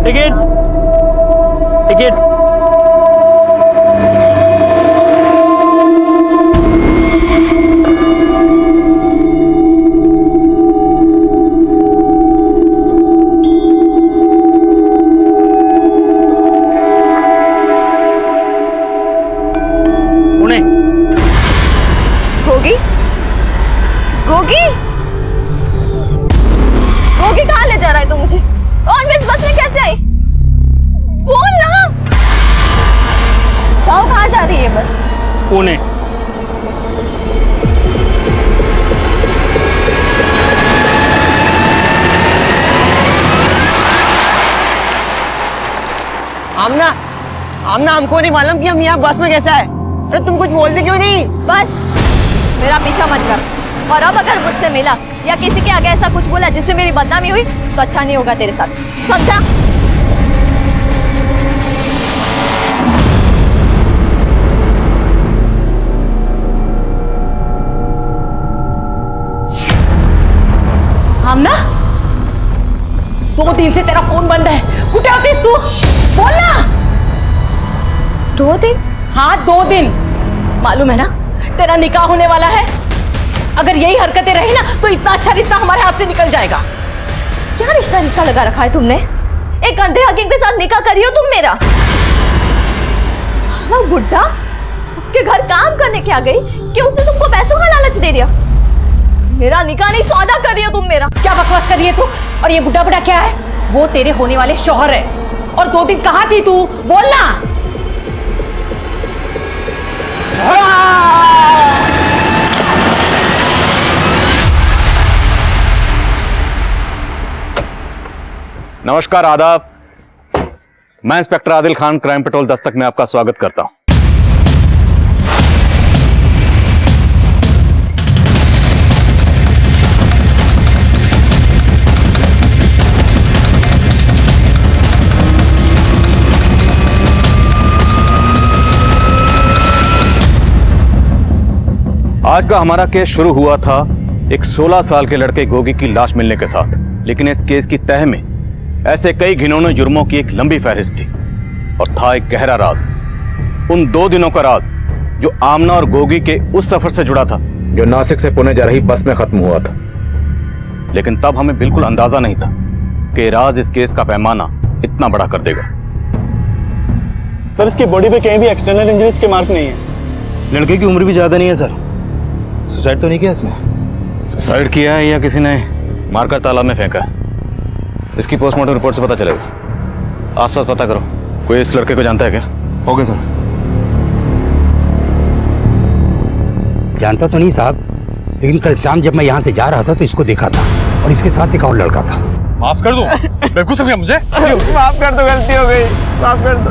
Ticket ticket. Pune. Gogi, Gogi, Gogi कहाँ ले जा रहा है तू मुझे? और मैं इस बस में कैसे आई? बोल ना। गाँव कहाँ जा रही है बस? पुणे। आमना, आमना हमको नहीं मालूम कि हम यहाँ बस में कैसे आए। अरे तुम कुछ बोलते क्यों नहीं? बस मेरा पीछा मत कर। और अब अगर मुझसे मिला या किसी के आगे ऐसा कुछ बोला जिससे मेरी बदनामी हुई तो अच्छा नहीं होगा तेरे साथ, समझा? आमना, 2 दिन से तेरा फोन बंद है। कुठे होतीस तू? बोल ना। 2 दिन? हाँ 2 दिन। मालूम है ना तेरा निकाह होने वाला है। अगर यही हरकतें रही ना तो इतना अच्छा रिश्ता हमारे हाथ से निकल जाएगा। क्या रिश्ता रिश्ता लगा रखा है तुमने? एक अंधे हकीम के साथ निकाह करी हो तुम मेरा। साला बुड्ढा उसके घर काम करने क्या गई कि उसने तुमको पैसों का लालच दे दिया। मेरा निकाह नहीं सौदा कर रही हो तुम मेरा। क्या बकवास कर रही है तू? और ये बुड्ढा बुड्ढा क्या है? वो तेरे होने वाले शौहर है। और 2 दिन कहाँ थी तू? बोल ना। नमस्कार, आदाब। मैं inspector Adil Khan, crime petrol Dastak में आपका स्वागत करता हूं। आज का हमारा केस शुरू हुआ था एक 16 साल के लड़के गोगी की लाश मिलने के साथ, लेकिन इस केस की तह में ऐसे कई घिनौने जुर्मों की एक लंबी फहरिस्त थी और था एक गहरा राज। उन 2 दिनों का राज जो आमना और गोगी के उस सफर से जुड़ा था जो नासिक से पुणे जा रही बस में खत्म हुआ था। लेकिन तब हमें बिल्कुल अंदाजा नहीं था कि राज इस केस का पैमाना इतना बड़ा कर देगा। सर इसकी बॉडी पे कहीं भी एक्सटर्नल इंजरीज के मार्क नहीं है। लड़के की उम्र भी ज्यादा नहीं है सर। सुसाइड तो नहीं किया इसने? सुसाइड किया है या किसी ने मारकर तालाब में फेंका है, इसकी पोस्टमार्टम रिपोर्ट से पता चलेगा। आसपास पता करो, कोई इस लड़के को जानता है क्या? Okay sir. जानता तो नहीं साहब, लेकिन कल शाम जब मैं यहाँ से जा रहा था तो इसको देखा था और इसके साथ एक और लड़का था। माफ कर दो, बेवकूफ समझा मुझे। माफ कर दो, गलती हो गई, माफ कर दो।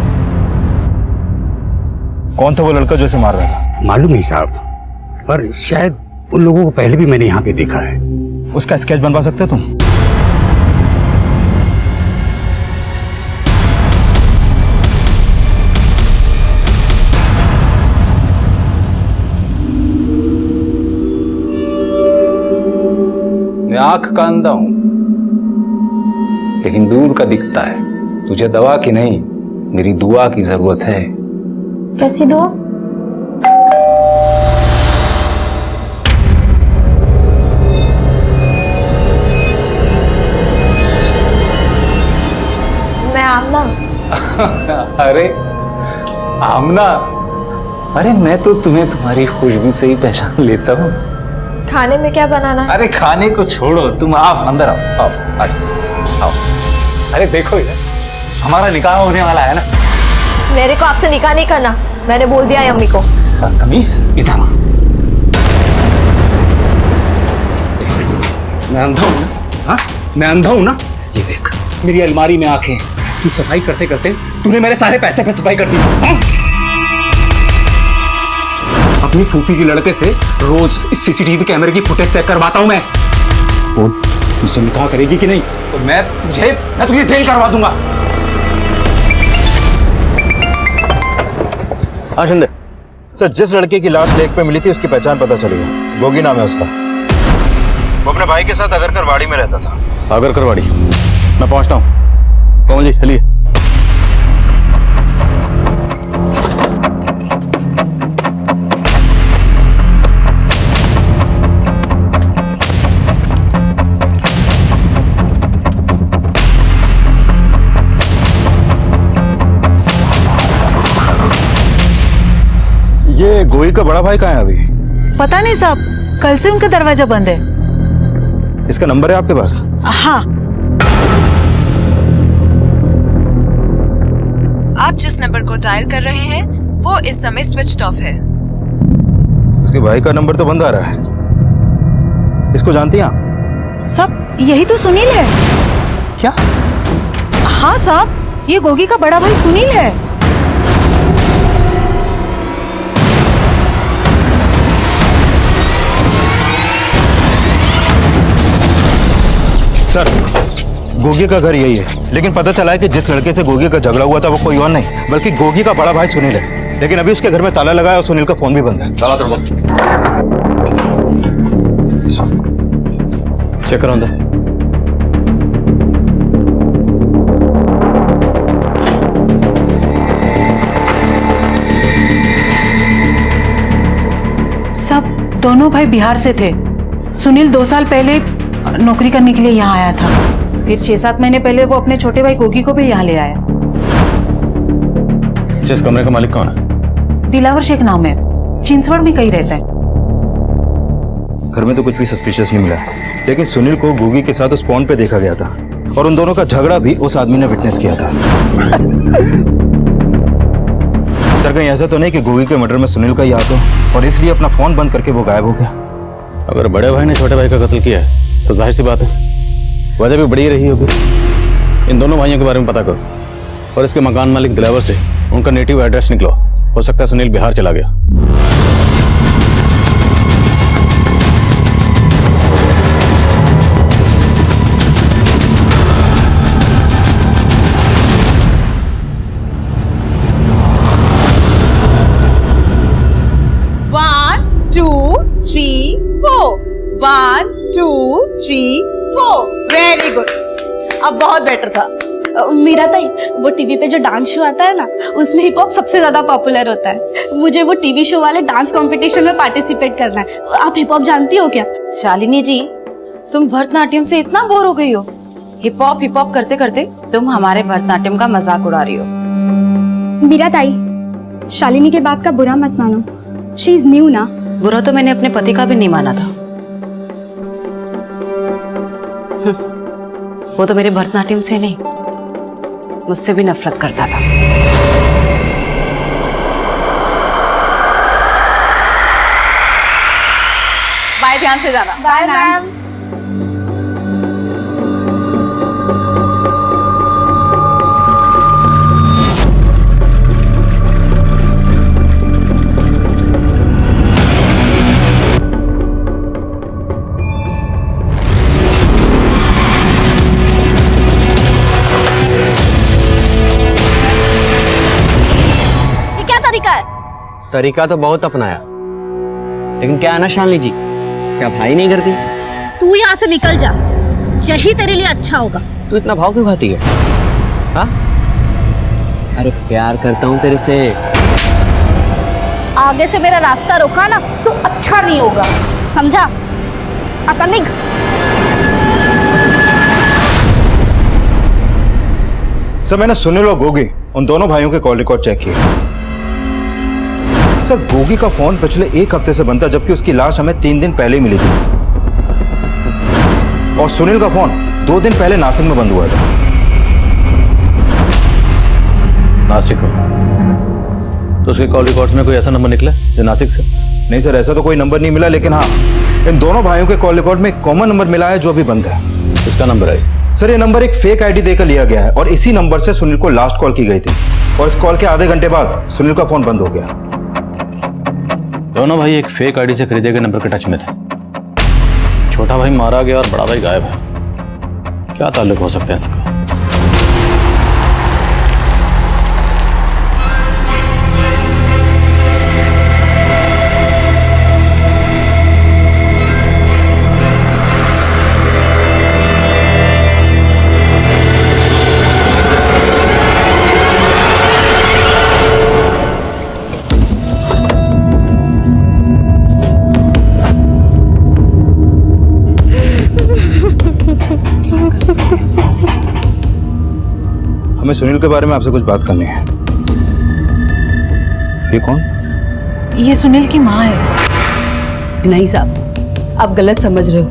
कौन था वो लड़का जो इसे मार रहा था? मालूम नहीं साहब, पर शायद उन लोगों को पहले भी मैंने यहाँ पे देखा है। उसका स्केच बनवा सकते हो तुम? मैं आंख का अंधा हूं लेकिन दूर का दिखता है। तुझे दवा की नहीं, मेरी दुआ की जरूरत है। कैसी दुआ? मैं आमना। अरे आमना, अरे मैं तो तुम्हें तुम्हारी खुशबू से ही पहचान लेता हूँ। खाने में क्या बनाना है? अरे खाने को छोड़ो, तुम आप अंदर आओ, आओ आओ आओ। अरे देखो यार, हमारा निकाह होने वाला है ना। मेरे को आपसे निकाह नहीं करना, मैंने बोल दिया है अम्मी को। तमीज इधर। मैं अंधा हूं ना? हाँ मैं अंधा हूं ना? ये देख मेरी अलमारी में आंखें। तू सफाई करते करते तूने मेरे सारे पैसे पे सफाई कर दी। हाँ? अपनी फूफी के लड़के से रोज इस सीसीटीवी कैमरे की फुटेज चेक करवाता हूं मैं। बोल मुझसे निकाह करेगी कि नहीं तो मैं तुझे जेल करवा दूंगा। हाँ शिंदे। सर जिस लड़के की लाश लेक पे मिली थी उसकी पहचान पता चली है। गोगी नाम है उसका। वो अपने भाई के साथ अगरकर वाड़ी में रहता था। अगरकर वाड़ी, मैं पहुंचता हूँ। कमल जी चलिए। ये गोई का बड़ा भाई कहाँ है अभी? पता नहीं साहब, कल से उनका दरवाजा बंद है। इसका नंबर है आपके पास? हाँ। आप जिस नंबर को डायल कर रहे हैं वो इस समय स्विच्ड ऑफ है। इसके भाई का नंबर तो बंद आ रहा है। इसको जानती हैं आप? साहब यही तो सुनील है। क्या? हाँ साहब, ये गोगी का बड़ा भाई सुनील है। सर, गोगी का घर यही है, लेकिन पता चला है कि जिस लड़के से गोगी का झगड़ा हुआ था वो कोई और नहीं बल्कि गोगी का बड़ा भाई सुनील है। लेकिन अभी उसके घर में ताला लगा है और सुनील का फोन भी बंद है। ताला तोड़ दो। चेक करो अंदर। सब दोनों भाई बिहार से थे। सुनील 2 साल पहले नौकरी करने के लिए यहाँ आया था। फिर 6-7 महीने पहले वो अपने छोटे भाई गोगी को भी यहाँ ले आया। इस कमरे का मालिक कौन है? दिलावर शेख नाम है, चिंचवड़ में कहीं रहता है। घर में तो कुछ भी सस्पिशियस नहीं मिला, लेकिन सुनील को गोगी के साथ उस पॉन्ड पे देखा गया था और उन दोनों का झगड़ा भी उस आदमी ने विटनेस किया था। सर, कहीं ऐसा तो नहीं कि गोगी के मर्डर में सुनील का ही हाथ हो और इसलिए अपना फोन बंद करके वो गायब हो गया? अगर बड़े भाई ने छोटे भाई का कत्ल किया है तो जाहिर सी बात है वजह भी बड़ी रही होगी। इन दोनों भाइयों के बारे में पता करो और इसके मकान मालिक दिलावर से उनका नेटिव एड्रेस निकलो। हो सकता है सुनील बिहार चला गया। वेरी गुड, अब बहुत बेटर था। मीरा ताई, वो टीवी पे जो डांस शो आता है ना, उसमें हिप हॉप सबसे ज्यादा पॉपुलर होता है। मुझे वो टीवी शो वाले डांस कंपटीशन में पार्टिसिपेट करना है। आप हिप हॉप जानती हो क्या? शालिनी जी, तुम भरतनाट्यम से इतना बोर हो गई हो? हिप हॉप करते करते तुम हमारे भरतनाट्यम का मजाक उड़ा रही हो। मीरा ताई, शालिनी के बात का बुरा मत मानो। शी इज न्यू ना। बुरा तो मैंने अपने पति का भी नहीं माना था। वो तो मेरे भरतनाट्यम से नहीं, मुझसे भी नफरत करता था। बाय, ध्यान से जाना। Bye ma'am. तरीका तो बहुत अपनाया, लेकिन क्या है ना शालिनी जी, क्या भाई नहीं करती? तू यहाँ से निकल जा, यही तेरे लिए अच्छा होगा। तू इतना भाव क्यों खाती है? हाँ? अरे प्यार करता हूँ तेरे से। आगे से मेरा रास्ता रोका ना तो अच्छा नहीं होगा, समझा? आता निक। सर, मैंने सुनील और गोगी उन दोनों भाइयों के कॉल रिकॉर्ड चेक किए। सर, गोगी का फोन पिछले 1 हफ्ते से बंद था, जबकि उसकी लाश हमें 3 दिन पहले ही मिली थी। और सुनील का फोन 2 दिन पहले नासिक में बंद हुआ था। नासिक में? तो उसके कॉल रिकॉर्ड्स में कोई ऐसा नंबर निकला जो नासिक से? नहीं सर, ऐसा तो कोई नंबर नहीं मिला, लेकिन हाँ, इन दोनों भाइयों के कॉल रिकॉर्ड में एक कॉमन नंबर मिला है जो अभी बंद है। इसका नंबर है? सर, ये नंबर एक फेक आईडी देकर लिया गया है और इसी नंबर से सुनील को लास्ट कॉल की गई थी और इस कॉल के आधे घंटे बाद सुनील का फोन बंद हो गया। दोनों भाई एक फेक आईडी से खरीदे गए नंबर के टच में थे। छोटा भाई मारा गया और बड़ा भाई गायब है। क्या ताल्लुक हो सकता है इसका? हमें सुनील के बारे में आपसे कुछ बात करनी है। ये कौन? ये सुनील की माँ है। नहीं साहब, आप गलत समझ रहे हो।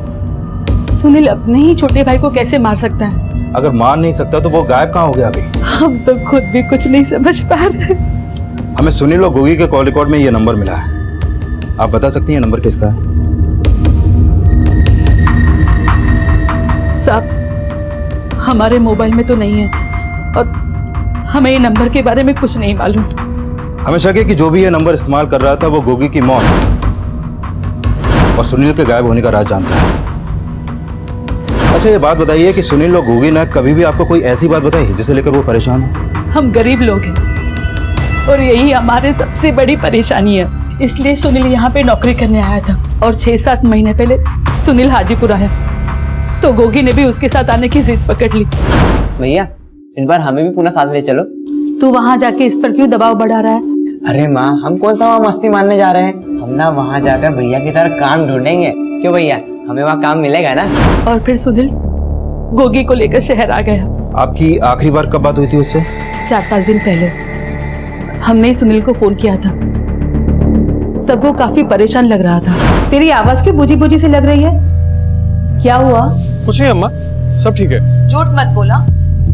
सुनील अपने ही छोटे भाई को कैसे मार सकता है? अगर मार नहीं सकता तो वो गायब कहाँ हो गया अभी? हम तो खुद भी कुछ नहीं समझ पा रहे। हमें सुनील और गोगी के कॉल रिकॉर्ड में ये नंबर मिला है। आप बता सकती हैं नंबर किसका है? साहब, हमारे मोबाइल में तो नहीं है और हमें ये नंबर के बारे में कुछ नहीं मालूम। हमें शक है कि जो भी ये नंबर इस्तेमाल कर रहा था वो गोगी की मौत और सुनील के गायब होने का राज जानता है। अच्छा, ये बात बताइए कि सुनील और गोगी ने कभी भी आपको कोई ऐसी बात बताई है जिसे लेकर वो परेशान हो? हम गरीब लोग हैं और यही हमारे सबसे बड़ी परेशानी है। इसलिए सुनील यहाँ पे नौकरी करने आया था और 6-7 महीने पहले सुनील हाजीपुर आया तो गोगी ने भी उसके साथ आने की जिद पकड़ ली। भैया, इन बार हमें भी पुनः साथ ले चलो। तू वहाँ जाके इस पर क्यों दबाव बढ़ा रहा है? अरे माँ, हम कौन सा वहाँ मस्ती मारने जा रहे हैं? हम ना वहाँ जाकर भैया की तरह काम ढूंढेंगे। क्यों भैया, हमें वहाँ काम मिलेगा ना? और फिर सुनील गोगी को लेकर शहर आ गया। आपकी आखिरी बार कब बात हुई थी उससे? 4-5 दिन पहले हमने सुनील को फोन किया था, तब वो काफी परेशान लग रहा था। तेरी आवाज क्यों बुझी बुझी सी लग रही है? क्या हुआ? कुछ नहीं अम्मा, सब ठीक है। झूठ मत बोला।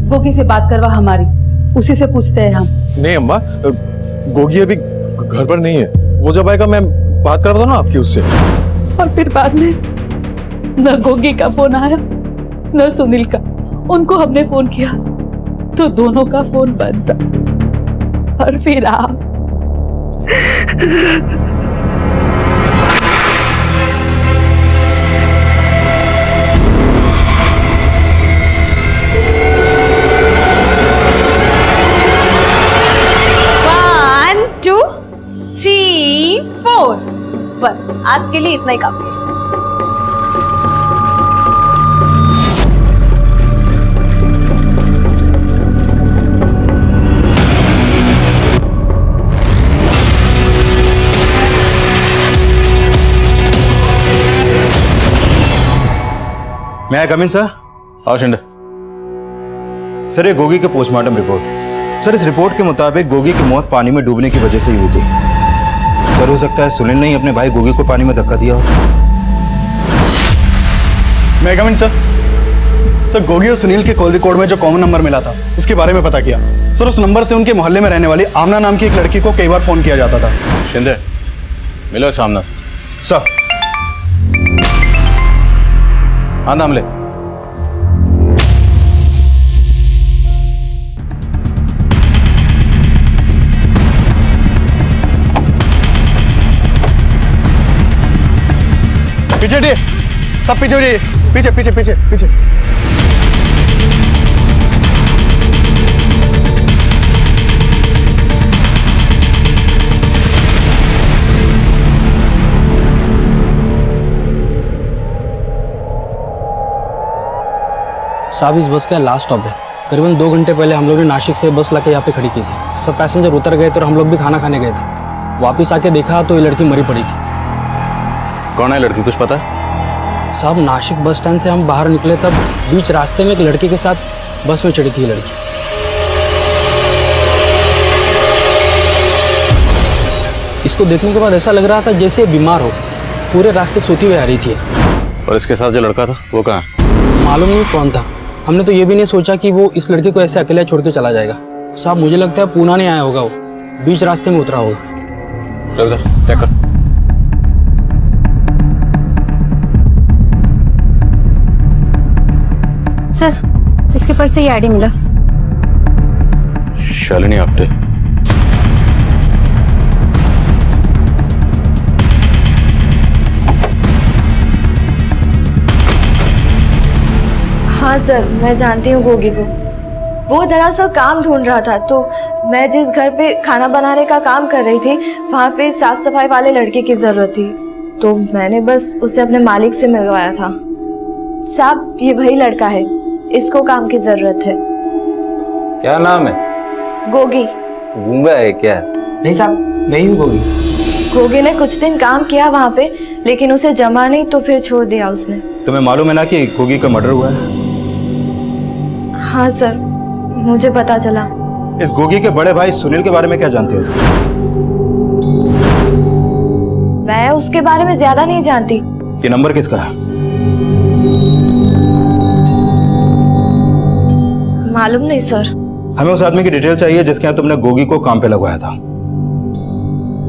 गोगी से बात करवा हमारी, उसी से पूछते हैं हम। नहीं अम्मा, गोगी अभी घर पर नहीं है। वो जब आएगा मैं बात करता ना आपकी उससे। और फिर बाद में न गोगी का फोन आया न सुनील का। उनको हमने फोन किया तो दोनों का फोन बंद था। और फिर आप बस आज के लिए इतना ही काफी है। मैं आई कम इन सर? आओ शिंदे। सर, ये गोगी के पोस्टमार्टम रिपोर्ट। सर, इस रिपोर्ट के मुताबिक गोगी की मौत पानी में डूबने की वजह से ही हुई थी। सर, हो सकता है सुनील ने ही अपने भाई गोगी को पानी में धक्का दिया हो। मैं कम इन सर? सर, गोगी और सुनील के कॉल रिकॉर्ड में जो कॉमन नंबर मिला था उसके बारे में पता किया। सर, उस नंबर से उनके मोहल्ले में रहने वाली आमना नाम की एक लड़की को कई बार फोन किया जाता था। शिंदे, मिलो सामने से। सर। हाँ, नाम ले। पीछे हटिए, सब पीछे हटिए। पीछे पीछे पीछे पीछे। साहब, इस बस का लास्ट स्टॉप है। करीबन 2 घंटे पहले हम लोग ने नासिक से बस लाके यहाँ पे खड़ी की थी। सब पैसेंजर उतर गए थे और हम लोग भी खाना खाने गए थे। वापिस आके देखा तो ये लड़की मरी पड़ी थी। कौन है लड़की, कुछ पता है? साहब, नासिक बस स्टैंड से हम बाहर निकले तब बीच रास्ते में एक लड़के के साथ बस में चढ़ी थी लड़की। इसको देखने के बाद ऐसा लग रहा था जैसे बीमार हो। पूरे रास्ते सोती हुई आ रही थी। और इसके साथ जो लड़का था वो कहाँ है? मालूम नहीं कौन था। हमने तो ये भी नहीं सोचा कि वो इस लड़के को ऐसे अकेले छोड़ के चला जाएगा। साहब, मुझे लगता है पूना नहीं आया होगा, वो बीच रास्ते में उतरा होगा। चल इधर, चेक कर। सर, इसके पर्स से ये आईडी मिला। शालिनी आप्टे। हाँ सर, मैं जानती हूँ गोगी को। वो दरअसल काम ढूंढ रहा था, तो मैं जिस घर पे खाना बनाने का काम कर रही थी वहाँ पे साफ सफाई वाले लड़के की जरूरत थी, तो मैंने बस उसे अपने मालिक से मिलवाया था। साहब, ये वही लड़का है, इसको काम की जरूरत है। क्या नाम है? गोगी। गूंगा है क्या? नहीं साहब, नहीं हूँ गोगी। गोगी ने कुछ दिन काम किया वहाँ पे, लेकिन उसे जमा नहीं तो फिर छोड़ दिया उसने। तुम्हें मालूम है ना कि गोगी का मर्डर हुआ है? हाँ सर, मुझे पता चला। इस गोगी के बड़े भाई सुनील के बारे में क्या जानते हो तुम? मैं उसके बारे में ज्यादा नहीं जानती। ये नंबर किसका है? मालूम नहीं सर। हमें उस आदमी की डिटेल चाहिए जिसके यहाँ तुमने गोगी को काम पे लगवाया था।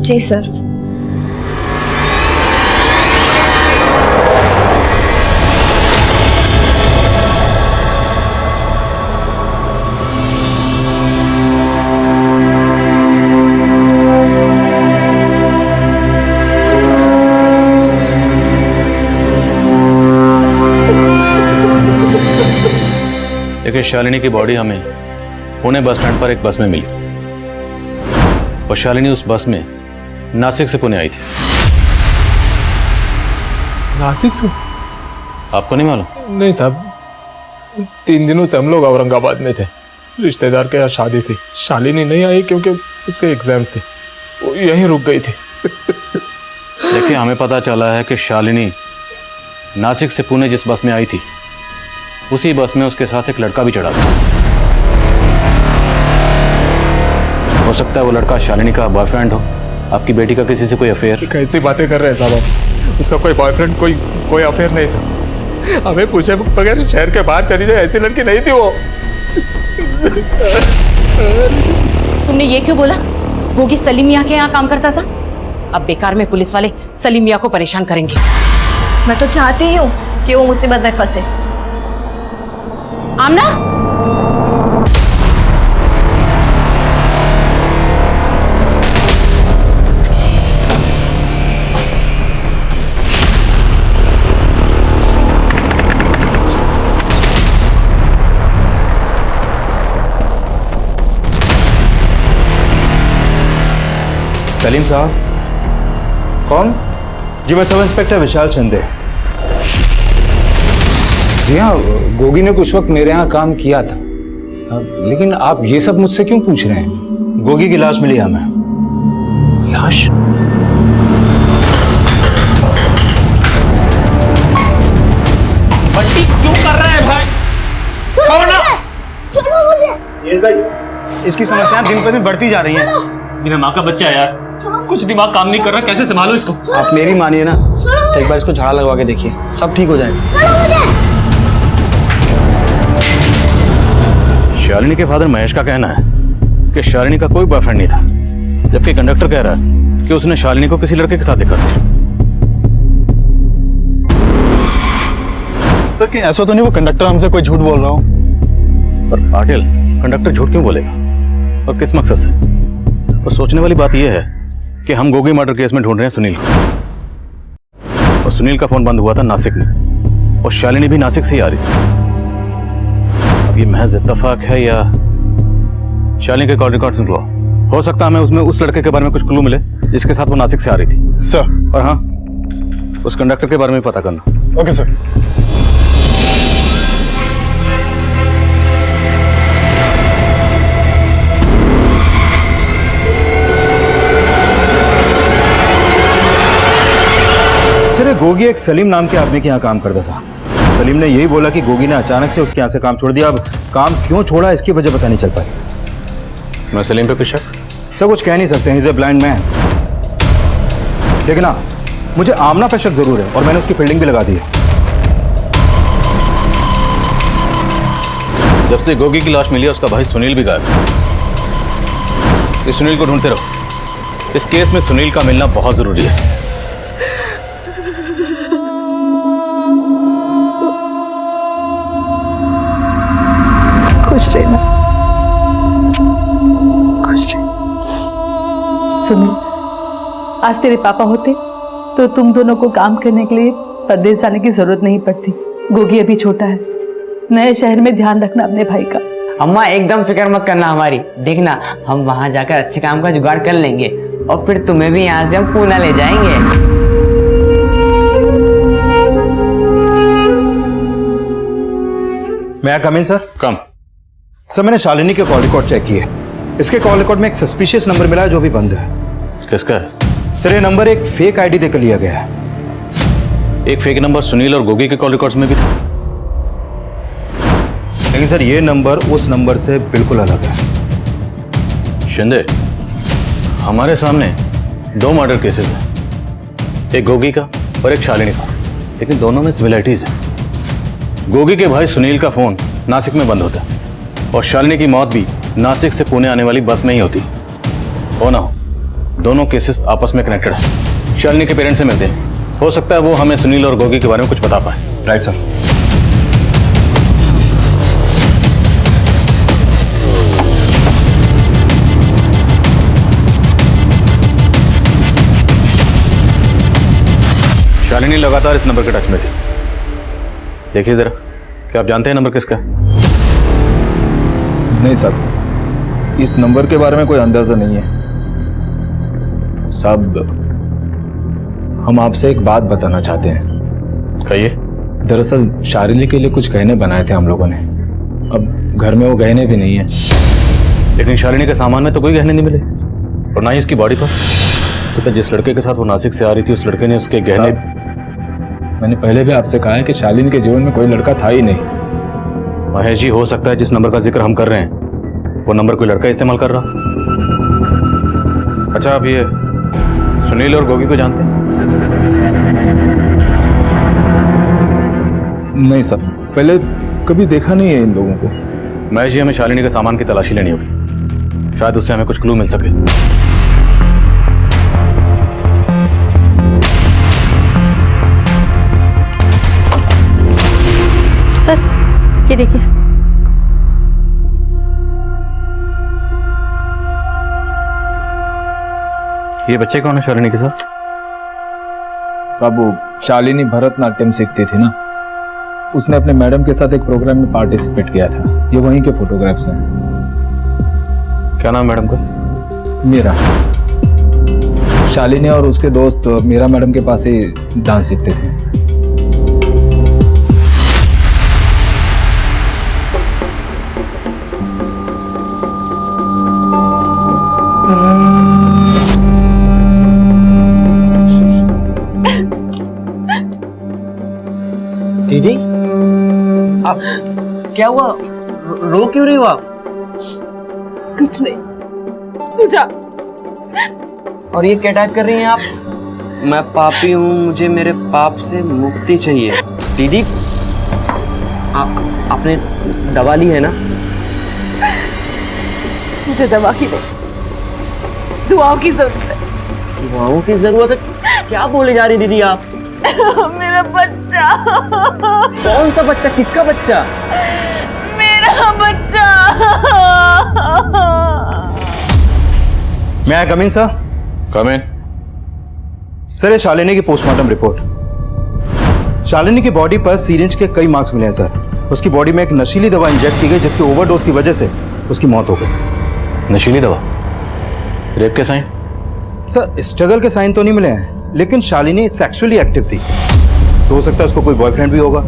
जी सर। देखिए, शालिनी की बॉडी हमें पुणे बस स्टैंड पर एक बस में मिली और शालिनी उस बस में नासिक से पुणे आई थी। नासिक से? आपको नहीं मालूम? नहीं साहब, 3 दिनों से हम लोग औरंगाबाद में थे। रिश्तेदार के यहाँ शादी थी। शालिनी नहीं आई क्योंकि उसके एग्जाम्स थे, वो यहीं रुक गई थी। देखिए, हमें पता चला है कि शालिनी नासिक से पुणे जिस बस में आई थी उसी बस में उसके साथ एक लड़का भी चढ़ा था। हो सकता है वो लड़का शालिनी का बॉयफ्रेंड हो, आपकी बेटी का किसी से कोई अफेयर। कैसी बातें कर रहे हैं साहब आप? उसका कोई बॉयफ्रेंड, कोई अफेयर नहीं था। हमें पूछे बगैर शहर के बाहर चली जाए ऐसी लड़की नहीं थी वो। तुमने ये क्यों बोला? गोगी सलीम मियां के यहाँ काम करता था। अब बेकार में पुलिस वाले सलीम मियां को परेशान करेंगे। मैं तो चाहती ही हूँ कि वो मुसीबत में फंसे। आमना, सलीम साहब। कौन? जी मैं सब इंस्पेक्टर विशाल शिंदे। जी हाँ, गोगी ने कुछ वक्त मेरे यहाँ काम किया था, लेकिन आप ये सब मुझसे क्यों पूछ रहे हैं? गोगी की लाश मिली हमें। लाश? बट्टी क्यों कर रहा है भाई? छोड़ो ना! छोड़ो मुझे। इसकी समस्याएं दिन पर दिन बढ़ती जा रही हैं। मेरा माँ का बच्चा है यार, कुछ दिमाग काम नहीं कर रहा, कैसे संभालो इसको? आप मेरी मानिए ना, एक बार इसको झाड़ा लगवा के देखिए, सब ठीक हो जाएगा। शालिनी के फादर महेश का कहना है कि शालिनी का कोई बॉयफ्रेंड नहीं था, जबकि कंडक्टर कह रहा है कि उसने शालिनी को किसी लड़के के साथ देखा था। सर कहीं ऐसा तो नहीं वो कंडक्टर हमसे कोई झूठ बोल रहा हो? पर पाटिल, कंडक्टर झूठ क्यों बोलेगा और किस मकसद से? और सोचने वाली बात यह है कि हम गोगी मर्डर केस में ढूंढ रहे हैं सुनील को, और सुनील का फोन बंद हुआ था नासिक में, और शालिनी भी नासिक से ही आ रही थी। अब ये महज इत्तेफाक है या शालिनी के कॉल रिकॉर्ड निकलो, हो सकता है हमें उसमें उस लड़के के बारे में कुछ क्लू मिले जिसके साथ वो नासिक से आ रही थी। सर। और हाँ, उस कंडक्टर के बारे में पता करना। Okay sir. सर ये गोगी एक सलीम नाम के आदमी के यहाँ काम करता था। सलीम ने यही बोला कि गोगी ने अचानक से उसके यहाँ से काम छोड़ दिया। अब काम क्यों छोड़ा इसकी वजह पता नहीं चल पाई। मैं सलीम पे कुछ शक? सर कुछ कह नहीं सकते, he is a blind man. लेकिन हाँ, मुझे आमना पे शक जरूर है और मैंने उसकी फील्डिंग भी लगा दी है। जब से गोगी की लाश मिली है उसका भाई सुनील भी गायब है। इस सुनील को ढूंढते रहो। इस केस में सुनील का मिलना बहुत जरूरी है। खुश रहना, खुश रह। सुनील, आज तेरे पापा होते तो तुम दोनों को काम करने के लिए परदेश जाने की जरूरत नहीं पड़ती। गोगी अभी छोटा है, नए शहर में ध्यान रखना अपने भाई का। अम्मा एकदम फिक्र मत करना हमारी, देखना हम वहां जाकर अच्छे काम का जुगाड़ कर लेंगे और फिर तुम्हें भी यहाँ से हम पूना ले जाएंगे। मैं कम इन सर? कम। सर मैंने शालिनी के कॉल रिकॉर्ड चेक किए। इसके कॉल रिकॉर्ड में एक सस्पिशियस नंबर मिला है जो भी बंद है। किसका है? सर ये नंबर एक फेक आईडी देकर लिया गया है। एक फेक नंबर सुनील और गोगी के कॉल रिकॉर्ड्स में भी था। लेकिन लेकिन सर ये नंबर उस नंबर से बिल्कुल अलग है। शिंदे, हमारे सामने 2 मर्डर केसेस हैं, एक गोगी का और एक शालिनी का, लेकिन दोनों में सिमिलरिटीज है। गोगी के भाई सुनील का फोन नासिक में बंद होता है और शालिनी की मौत भी नासिक से पुणे आने वाली बस में ही होती हो ना हो, दोनों केसेस आपस में कनेक्टेड है। शालिनी के पेरेंट्स से मिलते हैं, हो सकता है वो हमें सुनील और गोगी के बारे में कुछ बता पाए। Right sir. शालिनी लगातार इस नंबर के टच में थी। देखिए जरा, क्या आप जानते हैं नंबर किसका है? नहीं साहब, इस नंबर के बारे में कोई अंदाजा नहीं है साहब। हम आपसे एक बात बताना चाहते हैं। कहिए। दरअसल शालिनी के लिए कुछ गहने बनाए थे हम लोगों ने, अब घर में वो गहने भी नहीं है। लेकिन शालिनी के सामान में तो कोई गहने नहीं मिले और ना ही इसकी बॉडी पर। तो जिस लड़के के साथ वो नासिक से आ रही थी उस लड़के ने उसके गहने। मैंने पहले भी आपसे कहा है कि शालिनी के जीवन में कोई लड़का था ही नहीं। महेश जी, हो सकता है जिस नंबर का जिक्र हम कर रहे हैं वो नंबर कोई लड़का इस्तेमाल कर रहा। अच्छा, आप ये सुनील और गोगी को जानते हैं? नहीं सर, पहले कभी देखा नहीं है इन लोगों को। महेश जी, हमें शालिनी के सामान की तलाशी लेनी होगी, शायद उससे हमें कुछ क्लू मिल सके। सर ये देखिए। ये बच्चे कौन है शालिनी के साथ? साहब वो शालिनी भरतनाट्यम सीखती थी ना, उसने अपने मैडम के साथ एक प्रोग्राम में पार्टिसिपेट किया था। ये वहीं के फोटोग्राफ्स हैं। क्या नाम मैडम का? मीरा। शालिनी और उसके दोस्त मीरा मैडम के पास ही डांस सीखते थे। दीदी, आप क्या हुआ? रो क्यों रही हो आप? कुछ नहीं, तू जा। और ये क्या टाइप कर रही हैं आप? मैं पापी हूँ, मुझे मेरे पाप से मुक्ति चाहिए। दीदी, आपने दवा ली है ना? मुझे दवा की नहीं, दुआओं की जरूरत है। दुआओं की जरूरत है? क्या बोले जा रही दीदी आप? मेरा बच्चा। कौन सा बच्चा? किसका बच्चा? मेरा बच्चा। मैं कम इन सर? कम इन। सर, ये शालिनी की पोस्टमार्टम रिपोर्ट। शालिनी की बॉडी पर सीरिंज के कई मार्क्स मिले हैं सर। उसकी बॉडी में एक नशीली दवा इंजेक्ट की गई जिसकी ओवरडोज की वजह से उसकी मौत हो गई। नशीली दवा? रेप के साइन? सर, स्ट्रगल के साइन तो नहीं मिले हैं, लेकिन शालिनी सेक्सुअली एक्टिव थी, तो हो सकता है उसको कोई बॉयफ्रेंड भी होगा।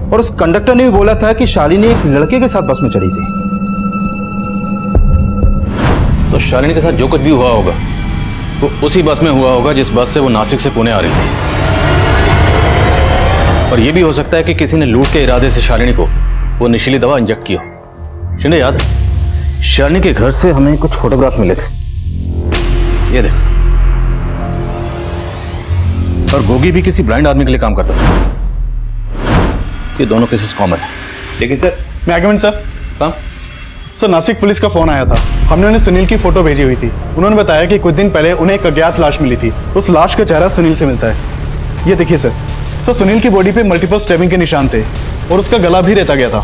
और उस कंडक्टर ने भी बोला था कि शालिनी एक लड़के के साथ बस में चढ़ी थी। तो शालिनी के साथ जो कुछ भी हुआ होगा वो उसी बस में हुआ होगा जिस बस से वो नासिक से पुणे आ रही थी। और ये भी हो सकता है कि किसी ने लूट के इरादे से शालिनी को वो नशीली दवा इंजेक्ट की हो। शिंदे, याद है शालिनी के घर से हमें कुछ फोटोग्राफ मिले थे, ये देख। और गोगी भी किसी ब्लाइंड आदमी के लिए काम करता था। ये दोनों केसेस कॉमन है। लेकिन सर, मैं आगे सर। हाँ सर, नासिक पुलिस का फोन आया था। हमने उन्हें सुनील की फोटो भेजी हुई थी। उन्होंने बताया कि कुछ दिन पहले उन्हें एक अज्ञात लाश मिली थी। उस लाश का चेहरा सुनील से मिलता है। ये देखिए सर। सर, सुनील की बॉडी पे मल्टीपल स्टैबिंग के निशान थे और उसका गला भी रेता गया था।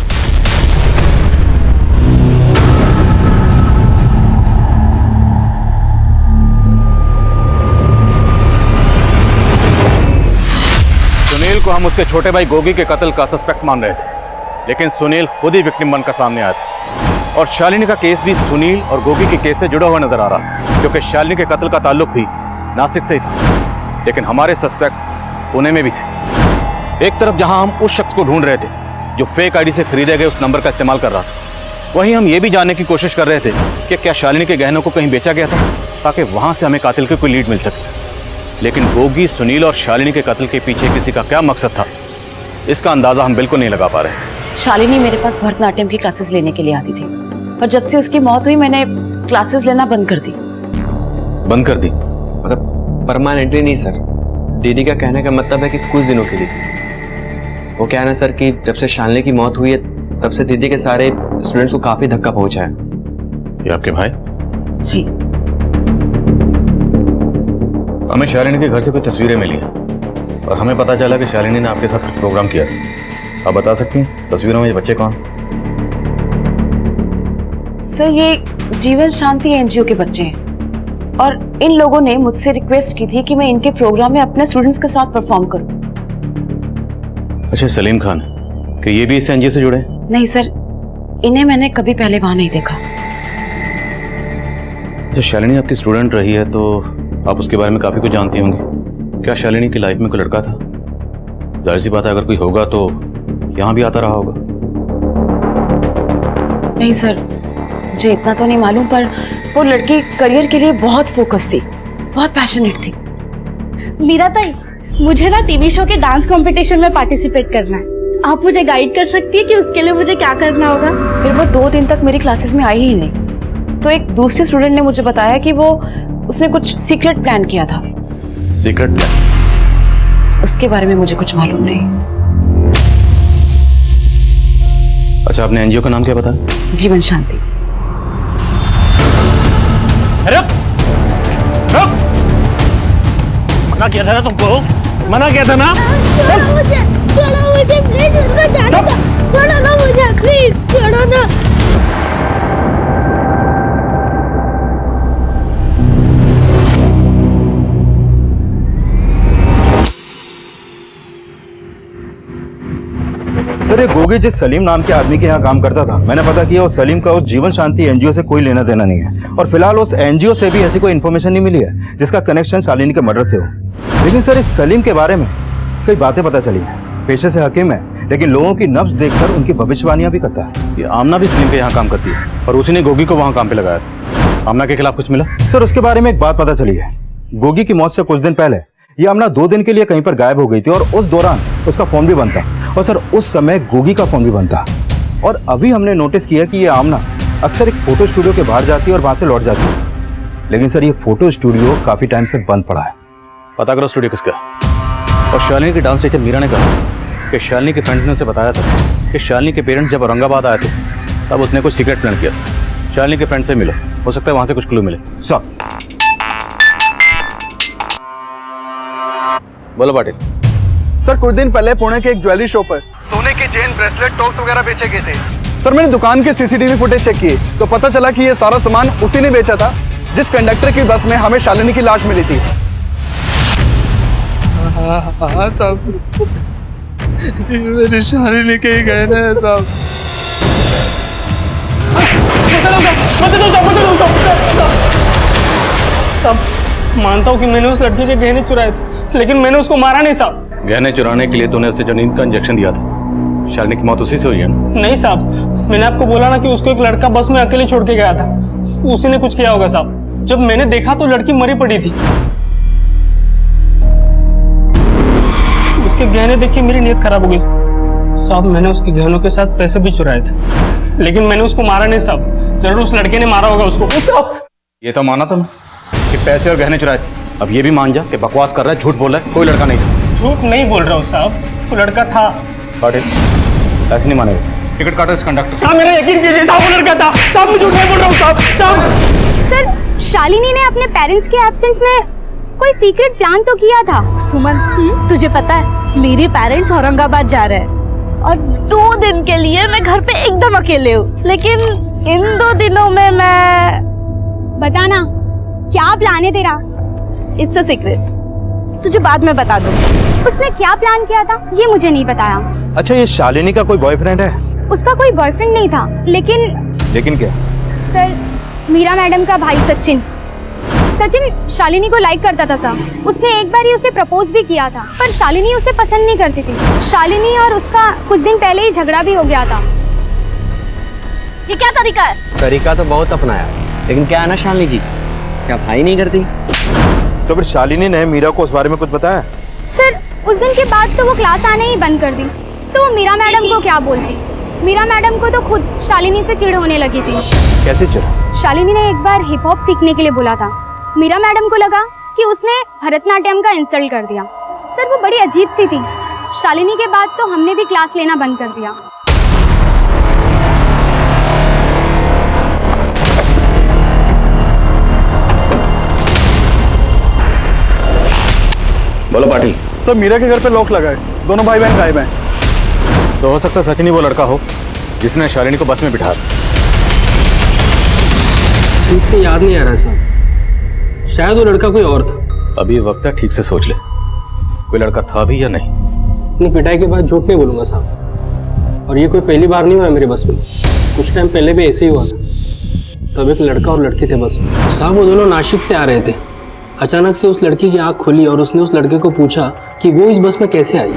सुनील को हम उसके छोटे भाई गोगी के कत्ल का सस्पेक्ट मान रहे थे, लेकिन सुनील खुद ही विक्टिम बनकर सामने आया था। और शालिनी का केस भी सुनील और गोगी के केस से जुड़ा हुआ नजर आ रहा है, क्योंकि शालिनी के कत्ल का ताल्लुक भी नासिक से ही था। लेकिन हमारे सस्पेक्ट पुणे में भी थे। एक तरफ जहां हम उस शख्स को ढूंढ रहे थे जो फेक आईडी से खरीदे गए उस नंबर का इस्तेमाल कर रहा था, वहीं हम ये भी जानने की कोशिश कर रहे थे कि क्या शालिनी के गहनों को कहीं बेचा गया था, ताकि वहां से हमें कातिल की कोई लीड मिल सके। लेकिन गोगी, सुनील और शालिनी के कत्ल के पीछे किसी का क्या मकसद था, इसका अंदाजा हम बिल्कुल नहीं लगा पा रहे। शालिनी मेरे पास भरतनाट्यम की क्लासेस लेने के लिए आती थी, पर जब से उसकी मौत हुई मैंने क्लासेस लेना बंद कर दी। बंद कर दी? मतलब परमानेंटली नहीं सर, दीदी का कहने का मतलब है कि कुछ दिनों के लिए। वो क्या है ना सर कि जब से शालिनी की मौत हुई है तब से दीदी के सारे स्टूडेंट्स को काफी धक्का पहुंचा है। ये आपके भाई? जी। हमें शालिनी के घर से कुछ तस्वीरें मिली हैं और हमें पता चला कि शालिनी ने आपके साथ कुछ प्रोग्राम किया था। आप बता सकती हैं तस्वीरों में ये बच्चे कौन? सर ये जीवन शांति एनजीओ के बच्चे हैं और इन लोगों ने मुझसे रिक्वेस्ट की थी कि मैं इनके प्रोग्राम में अपने स्टूडेंट्स के साथ परफॉर्म करूं। अच्छा, सलीम खान, कि ये भी इस एनजीओ से जुड़े हैं? नहीं सर, इन्हें मैंने कभी पहले वहां नहीं देखा। जब शालिनी आपकी स्टूडेंट रही है तो आप उसके बारे में काफी कुछ जानती होंगी। क्या शालिनी की लाइफ में कोई लड़का था? जाहिर सी बात है अगर कोई होगा तो यहाँ भी आता रहा होगा। नहीं सर, मुझे इतना तो नहीं मालूम, पर वो लड़की करियर के लिए बहुत फोकस थी, बहुत पैशनेट थी। मीरा ताई, मुझे ना टीवी शो के डांस कंपटीशन में पार्टिसिपेट करना है। आप मुझे गाइड कर सकती है कि उसके लिए मुझे क्या करना होगा? फिर वो 2 दिन तक मेरी क्लासेस में आई ही नहीं, तो एक दूसरे स्टूडेंट ने मुझे बताया कि उसने कुछ सीक्रेट प्लान किया था। Secret plan? उसके बारे में मुझे कुछ मालूम नहीं। अच्छा, आपने एनजीओ का नाम क्या बताया? जीवन शांति। रुक रुक, मना किया था ना तुमको, मना किया था ना। छोड़ो मुझे प्लीज, उसको जाने दो। छोड़ो ना मुझे प्लीज, छोड़ो ना। सर, ये गोगी जिस सलीम नाम के आदमी के यहाँ काम करता था, मैंने पता किया उस सलीम का उस जीवन शांति एनजीओ से कोई लेना देना नहीं है और फिलहाल उस एनजीओ से भी ऐसी कोई इन्फॉर्मेशन नहीं मिली है जिसका कनेक्शन शालिनी के मर्डर से हो। लेकिन सर, इस सलीम के बारे में कई बातें पता चली है। पेशे से हकीम है लेकिन लोगों की नब्ज देखकर उनकी भविष्यवाणियां भी करता है। ये आमना भी सलीम के यहाँ काम करती है और उसी ने गोगी को वहाँ काम पे लगाया था। आमना के खिलाफ कुछ मिला? सर, उसके बारे में एक बात पता चली है। गोगी की मौत से कुछ दिन पहले ये आमना 2 दिन के लिए कहीं पर गायब हो गई थी और उस दौरान उसका फोन भी बंद था और सर उस समय गोगी का फोन भी बंद था। और अभी हमने नोटिस किया कि ये आमना अक्सर एक फोटो स्टूडियो के बाहर जाती है और वहां से लौट जाती है, लेकिन सर ये फोटो स्टूडियो काफी टाइम से बंद पड़ा है। पता करो स्टूडियो किसका। और शालिनी की डांस टीचर मीरा ने कहा कि शालिनी के फ्रेंड्स ने उसे बताया था कि शालिनी के पेरेंट्स जब औरंगाबाद आए थे तब उसने कुछ सीक्रेट प्लान किया था। शालिनी के फ्रेंड से मिलो, हो सकता है वहां से कुछ क्लू मिले। सर बोलो पाटिल। सर, कुछ दिन पहले पुणे के एक ज्वेलरी शॉप पर सोने के चेन, ब्रेसलेट, टॉप्स वगैरह बेचे गए थे। सर, मैंने दुकान के सीसीटीवी फुटेज चेक किए तो पता चला कि ये सारा सामान उसी ने बेचा था जिस कंडक्टर की बस में हमें शालिनी की लाश मिली थी। हाँ साहब, मेरी शालिनी के ही गहने हैं साहब। मानता हूँ कि मैंने उस लड़की के गहने चुराए थे, लेकिन मैंने उसको मारा नहीं साहब। गहने चुराने के लिए तूने उसे जो नींद का इंजेक्शन दिया था, शालिनी की मौत उसी से हुई है ना? नहीं साहब, मैंने आपको बोला ना कि उसको एक लड़का बस में अकेले छोड़ के गया था, उसी ने कुछ किया होगा साहब। जब मैंने देखा तो लड़की मरी पड़ी थी। उसके गहने देख के मेरी नीयत खराब हो गई साहब। मैंने उसके गहनों के साथ पैसे भी चुराए थे, लेकिन मैंने उसको मारा नहीं साहब। जरूर उस लड़के ने मारा होगा उसको। ये तो माना तुम कि पैसे और गहने चुराए थे, अब ये भी मान जा कि बकवास कर रहा है, झूठ बोल रहा है, कोई लड़का नहीं था। झूठ नहीं बोल रहा हूँ साहब, वो लड़का था। पाटिल, ऐसे नहीं मानेगा। टिकट काटो इस कंडक्टर। साहब मेरा यकीन कीजिए साहब, वो लड़का था साहब, मैं झूठ नहीं बोल रहा हूँ साहब। सर, शालिनी ने अपने पेरेंट्स के एब्सेंट में कोई सीक्रेट प्लान तो किया था। सुमन, तुझे पता है मेरे पेरेंट्स औरंगाबाद जा रहे हैं और 2 दिन के लिए मैं घर पे एकदम अकेले हूँ। लेकिन इन 2 दिनों में मैं... बताना, क्या प्लान है तेरा? इट्स अ सीक्रेट, तुझे बाद में बता दूँ। उसने क्या प्लान किया था ये मुझे नहीं बताया। अच्छा, ये शालिनी का कोई बॉयफ्रेंड है? उसका कोई बॉयफ्रेंड नहीं था, लेकिन क्या? सर, मीरा मैडम का भाई सचिन शालिनी को लाइक करता था सर। उसने एक बार ही उसे प्रपोज भी किया था, पर शालिनी उसे पसंद नहीं करती थी। शालिनी और उसका कुछ दिन पहले ही झगड़ा भी हो गया था। ये क्या तरीका है? तरीका तो बहुत अपनाया, लेकिन क्या है ना शालिनी जी, क्या भाई नहीं करती? तो फिर शालिनी ने मीरा को उस बारे में कुछ बताया? सर, उस दिन के बाद तो वो क्लास आने ही बंद कर दी, तो वो मीरा मैडम को क्या बोलती? मीरा मैडम को तो खुद शालिनी से चिढ़ होने लगी थी। कैसे चला? शालिनी ने एक बार हिप हॉप सीखने के लिए बोला था। मीरा मैडम को लगा कि उसने भरतनाट्यम का इंसल्ट कर दिया। सर वो बड़ी अजीब सी थी। शालिनी के बाद तो हमने भी क्लास लेना बंद कर दिया। बोलो पाटिल। सर मीरा के घर पे लॉक लगा है, दोनों भाई बहन गायब हैं। तो हो सकता है सचिन ही वो लड़का हो जिसने शालिनी को बस में बिठा। ठीक से याद नहीं आ रहा साहब, शायद वो लड़का कोई और था। अभी वक्त है, ठीक से सोच ले, कोई लड़का था भी या नहीं। अपनी पिटाई के बाद झूठ नहीं बोलूंगा साहब, और ये कोई पहली बार नहीं हुआ है मेरे बस में। कुछ टाइम पहले भी ऐसे ही हुआ था। तब एक लड़का और लड़की थे बस में साहब, वो दोनों नासिक से आ रहे थे। अचानक से उस लड़की की आंख खुली और उसने उस लड़के को पूछा कि वो इस बस में कैसे आई।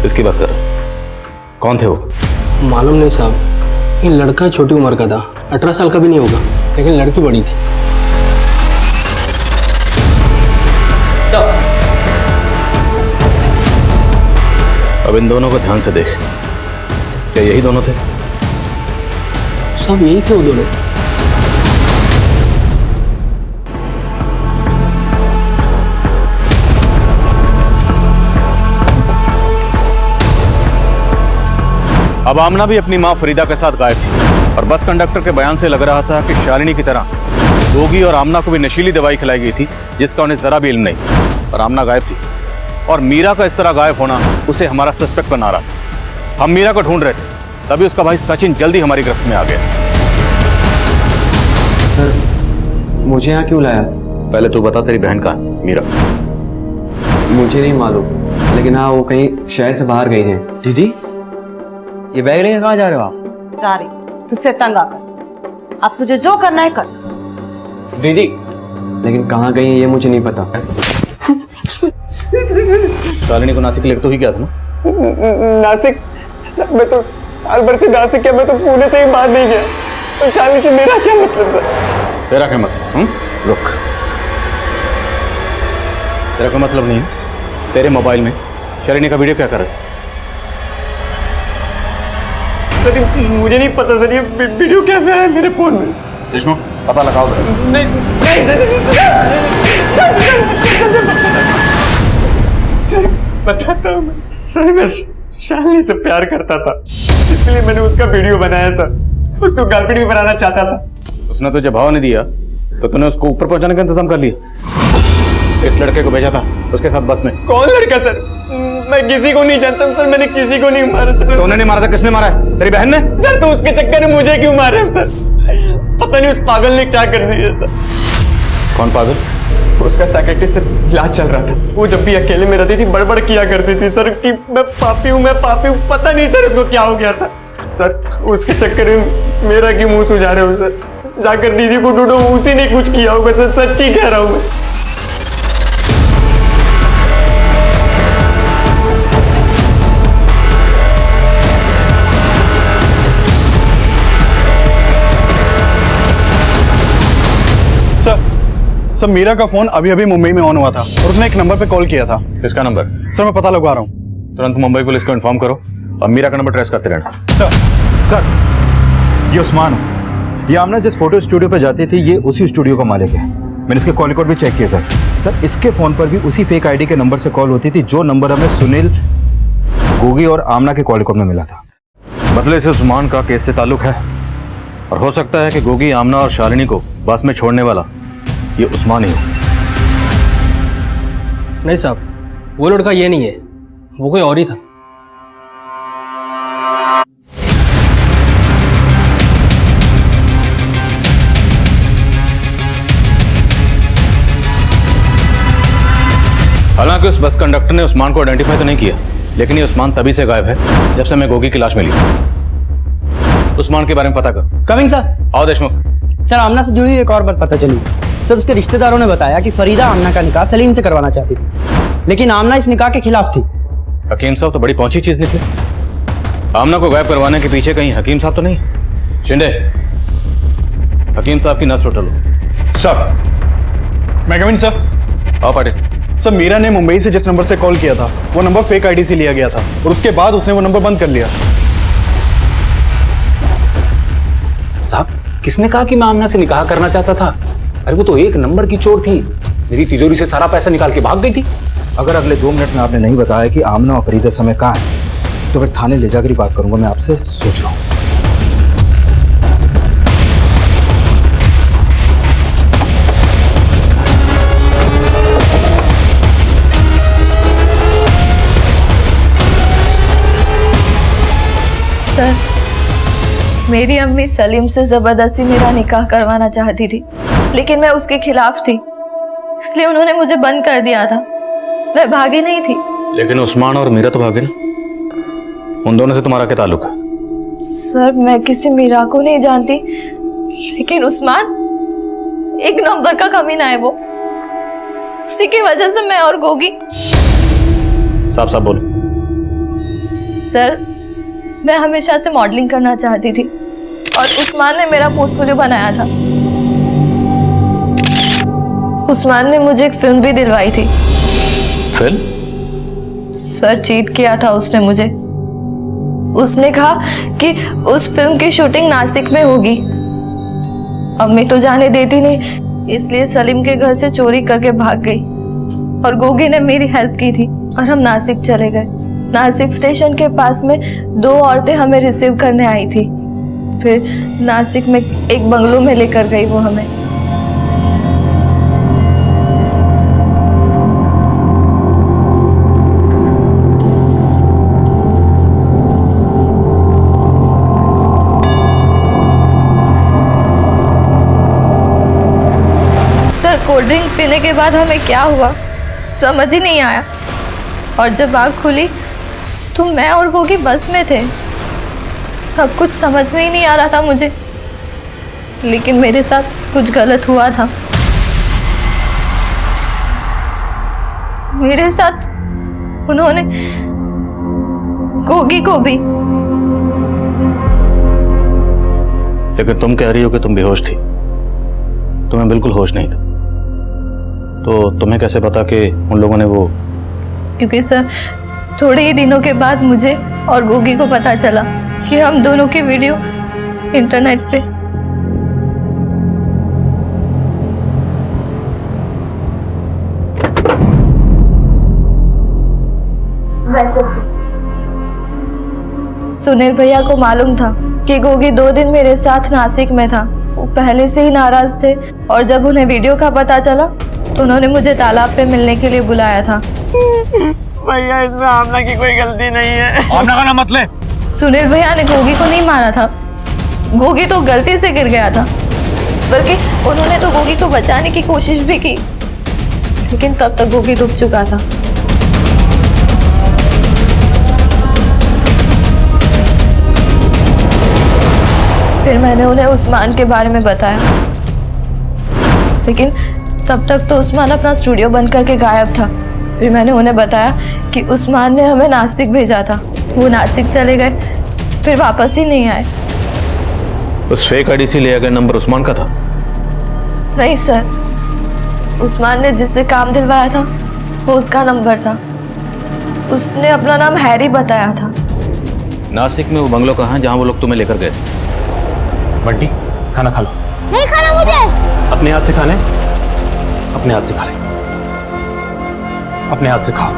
इसकी बात कर, कौन थे वो? मालूम नहीं साहब, ये लड़का छोटी उम्र का था, 18 साल का भी नहीं होगा, लेकिन लड़की बड़ी थी। अब इन दोनों को ध्यान से देख, क्या यही दोनों थे? साहब यही थे वो दोनों। अब आमना भी अपनी मां फरीदा के साथ गायब थी, और बस कंडक्टर के बयान से लग रहा था कि शालिनी की तरह गोगी और आमना को भी नशीली दवाई खिलाई गई थी जिसका उन्हें जरा भी इल्म नहीं। और आमना गायब थी, और मीरा का इस तरह गायब होना उसे हमारा सस्पेक्ट बना रहा था। हम मीरा को ढूंढ रहे थे, तभी उसका भाई सचिन जल्दी हमारी गिरफ्त में आ गया। सर मुझे यहाँ क्यों लाया? पहले तू बता, तेरी बहन कहाँ है मीरा? मुझे नहीं मालूम, लेकिन हाँ वो कहीं शहर से बाहर गई है। दीदी ये बैग लेकर कहाँ जा रहे हो आप? जा रही तुझसे तंग आकर। अब तुझे जो करना है कर। दीदी लेकिन कहाँ गई है ये मुझे नहीं पता। शालिनी को नासिक लेकर तो ही गया था ना? नासिक? मैं तो साल भर से नासिक गया, मैं तो पुणे से ही बाहर नहीं गया। और शालिनी से मेरा क्या मतलब सर? तेरा क्या मतलब? रुक, तेरा कोई मतलब नहीं है। तेरे मोबाइल में शालिनी का वीडियो क्या कर रहा है? सर मुझे नहीं पता सर, ये वीडियो कैसे है मेरे फोन में? देशमुख पता लगाओ। नहीं सर बताता हूँ मैं। सर मैं शालिनी से प्यार करता था, इसलिए मैंने उसका वीडियो बनाया सर। उसको गर्लफ्रेंड भी बनाना चाहता था। उसने तुझे भाव नहीं दिया तो तूने उसको ऊपर पहुंचाने का इंतजाम कर लिया। इस लड़के को भेजा था उसके साथ बस में। कौन लड़का सर? मैं किसी को नहीं जानता सर, मैंने किसी को नहीं मारा सर। तो नहीं मारा था, किसने मारा है? तेरी बहन ने? सर तो उसके चक्कर में मुझे क्यों मारे सर? पता नहीं उस पागल ने क्या कर दिया सर। कौन पागल? उसका साइकियाट्रिस्ट से इलाज चल रहा था। वो जब भी अकेले में रहती थी बड़बड़ किया करती थी सर कि मैं पापी हूँ, मैं पापी हूँ। पता नहीं सर उसको क्या हो गया था सर। उसके चक्कर में मेरा क्यों मुंह सुझा रहे हो सर? जाकर दीदी को ढूंढो, उसी ने कुछ किया होगा सर, सच्ची कह रहा हूँ मैं। सर मीरा का फोन अभी अभी मुंबई में ऑन हुआ था और उसने एक नंबर पे कॉल किया था। किसका नंबर? सर मैं पता लगवा रहा हूँ। तुरंत मुंबई पुलिस को इन्फॉर्म करो और मीरा का नंबर ट्रेस करते रहना। सर ये उस्मान है। ये आमना जिस फोटो स्टूडियो पे जाती थी ये उसी स्टूडियो का मालिक है। मैंने इसके कॉल रिकॉर्ड भी चेक किया सर। सर इसके फोन पर भी उसी फेक आईडी के नंबर से कॉल होती थी जो नंबर हमें सुनील, गोगी और आमना के कॉल रिकॉर्ड में मिला था। मतलब इसे उस्मान का केस से ताल्लुक है, और हो सकता है कि गोगी, आमना और शालिनी को बस में छोड़ने वाला ये उस्मान ही हो। नहीं साहब, वो लड़का ये नहीं है, वो कोई और ही था। हालांकि उस बस कंडक्टर ने उस्मान को आइडेंटिफाई तो नहीं किया, लेकिन ये उस्मान तभी से गायब है जब से हमें गोगी की लाश मिली। उस्मान के बारे में पता कर। Coming sir. आओ देशमुख। सर आमना से जुड़ी एक और बात पता चली। सर उसके रिश्तेदारों ने बताया कि फरीदा आमना का निकाह सलीम से करवाना चाहती थी, लेकिन आमना इस निकाह के खिलाफ थी। हकीम साहब तो बड़ी पहुंची चीज निकली। आमना को गायब करवाने के पीछे कहीं हकीम साहब तो नहीं? शिंदे, हकीम साहब की नस उठा लो। सर मैं कमिंग सर। आओ पाटिल। सर मीरा ने मुंबई से जिस नंबर से कॉल किया था वो नंबर फेक आईडी से लिया गया था और उसके बाद उसने वो नंबर बंद कर लिया। साहब किसने कहा कि मैं आमना से निकाह करना चाहता था? अरे वो तो एक नंबर की चोर थी, मेरी तिजोरी से सारा पैसा निकाल के भाग गई थी। अगर अगले 2 मिनट में आपने नहीं बताया कि आमना और फरीदा समय कहाँ है तो फिर थाने ले जाकर ही बात करूंगा। मैं आपसे सोच रहा हूँ। सर, मेरी अम्मी सलीम से जबरदस्ती मेरा निकाह करवाना चाहती थी, लेकिन मैं उसके खिलाफ थी, इसलिए उन्होंने मुझे बंद कर दिया था। मैं भागी नहीं थी। लेकिन उस्मान और मीरा तो भागे ना, उन दोनों से तुम्हारा क्या ताल्लुक है? सर, मैं किसी मीरा को नहीं जानती, लेकिन उस्मान एक नंबर का कमीना है। वो उसी की वजह से मैं और गोगी। साफ साफ बोलो। सर, मैं हमेशा से मॉडलिंग करना चाहती थी और उस्मान ने मेरा पोर्टफोलियो बनाया था। उस्मान ने मुझे एक फिल्म भी दिलवाई थी। फिल्म? सर, चीट किया था उसने मुझे। उसने कहा कि उस फिल्म की शूटिंग नासिक में होगी। अम्मी तो जाने देती नहीं, इसलिए सलीम के घर से चोरी करके भाग गई और गोगी ने मेरी हेल्प की थी और हम नासिक चले गए। नासिक स्टेशन के पास में 2 औरतें हमें रिसीव करने आई थी। फिर नासिक में एक बंगलो में लेकर गई वो हमें। सर, कोल्ड ड्रिंक पीने के बाद हमें क्या हुआ समझ ही नहीं आया, और जब आँख खुली तो मैं और गोगी बस में थे। तब कुछ समझ में ही नहीं आ रहा था मुझे, लेकिन मेरे साथ कुछ गलत हुआ था। मेरे साथ उन्होंने गोगी को भी। लेकिन तुम कह रही हो कि तुम बेहोश थी, तुम्हें बिल्कुल होश नहीं था, तो तुम्हें कैसे पता कि उन लोगों ने वो? क्योंकि सर, थोड़े ही दिनों के बाद मुझे और गोगी को पता चला कि हम दोनों की वीडियो इंटरनेट पे। सुनील भैया को मालूम था कि गोगी 2 दिन मेरे साथ नासिक में था। वो पहले से ही नाराज थे और जब उन्हें वीडियो का पता चला तो उन्होंने मुझे तालाब पे मिलने के लिए बुलाया था। भैया, इसमें आमना की कोई गलती नहीं है। आमना का नाम मत ले। सुनील भैया ने गोगी को नहीं मारा था, गोगी तो गलती से गिर गया था। बल्कि उन्होंने तो गोगी को बचाने की कोशिश भी की, लेकिन तब तक गोगी डूब चुका था। फिर मैंने उन्हें उस्मान के बारे में बताया, लेकिन तब तक तो उस्मान अपना स्टूडियो बंद करके गायब था। फिर मैंने उन्हें बताया कि उस्मान ने हमें नासिक भेजा था। वो नासिक चले गए, फिर वापस ही नहीं आए। उस फेक आईडी से लिया गया नंबर उस्मान का था? नहीं सर, उस्मान ने जिससे काम दिलवाया था वो उसका नंबर था। उसने अपना नाम हैरी बताया था। नासिक में वो बंगलो कहाँ है जहाँ वो लोग तुम्हें लेकर गए? बंटी, खाना खा लो। नहीं खाना मुझे। अपने हाथ से खाने, अपने हाथ से खा ले, अपने हाथ से खाओ।